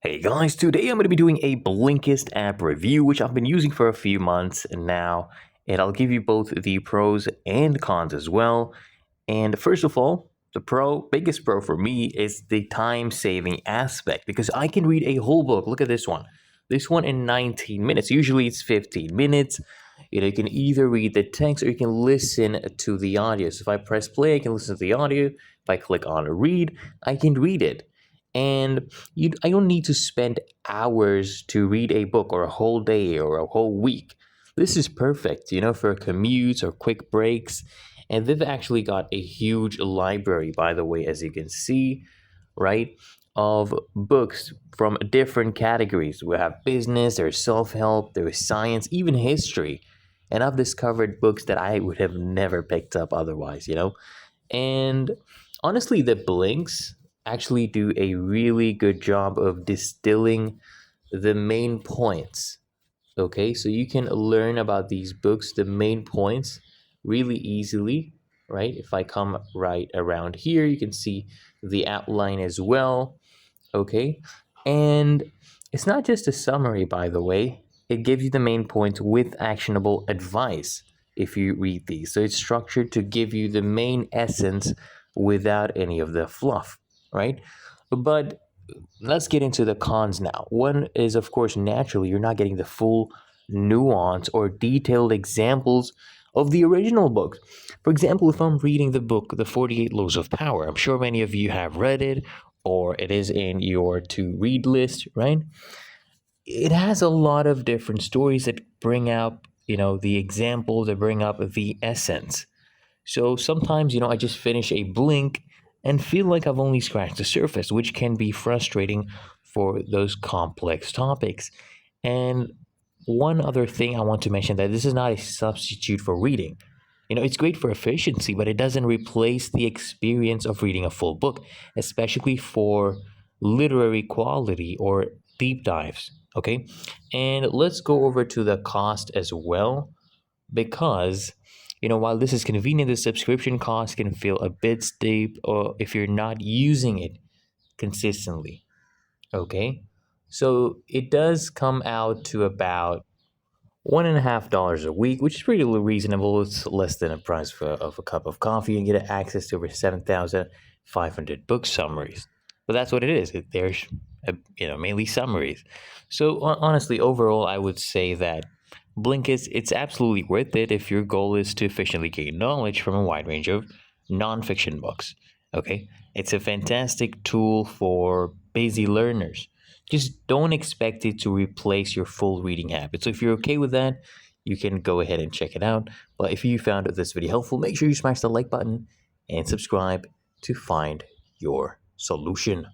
Hey guys, today I'm going to be doing a Blinkist app review, which I've been using for a few months now, and I'll give you both the pros and cons as well. And first of all, biggest pro for me is the time saving aspect because I can read a whole book. Look at this one. This one in 19 minutes. Usually it's 15 minutes. You can either read the text or you can listen to the audio. So if I press play, I can listen to the audio. If I click on read, I can read it. And I don't need to spend hours to read a book or a whole day or a whole week. This is perfect, for commutes or quick breaks. And they've actually got a huge library, by the way, as you can see, right, of books from different categories. We have business, there's self help, there's science, even history. And I've discovered books that I would have never picked up otherwise. And honestly, the blinks actually do a really good job of distilling the main points. Okay, so you can learn about these books, the main points, really easily, right? If I come right around here, you can see the outline as well. Okay, and it's not just a summary, by the way, it gives you the main points with actionable advice if you read these. So it's structured to give you the main essence without any of the fluff, right? But let's get into the cons now. One is, of course, naturally, you're not getting the full nuance or detailed examples of the original book. For example, if I'm reading the book, The 48 Laws of Power, I'm sure many of you have read it or it is in your to read list, right? It has a lot of different stories that bring up, the examples that bring up the essence. So sometimes, I just finish a blink and feel like I've only scratched the surface, which can be frustrating for those complex topics. And one other thing I want to mention that this is not a substitute for reading. It's great for efficiency, but it doesn't replace the experience of reading a full book, especially for literary quality or deep dives. Okay. And let's go over to the cost as well, because while this is convenient, the subscription cost can feel a bit steep or if you're not using it consistently. Okay, so it does come out to about $1.50 a week, which is pretty reasonable. It's less than a price of a cup of coffee and get access to over 7,500 book summaries. But that's what it is. There's mainly summaries. So honestly, overall, I would say that Blinkist, it's absolutely worth it if your goal is to efficiently gain knowledge from a wide range of nonfiction books. Okay, it's a fantastic tool for busy learners. Just don't expect it to replace your full reading habit. So if you're okay with that, you can go ahead and check it out. But if you found this video helpful, make sure you smash the like button and subscribe to find your solution.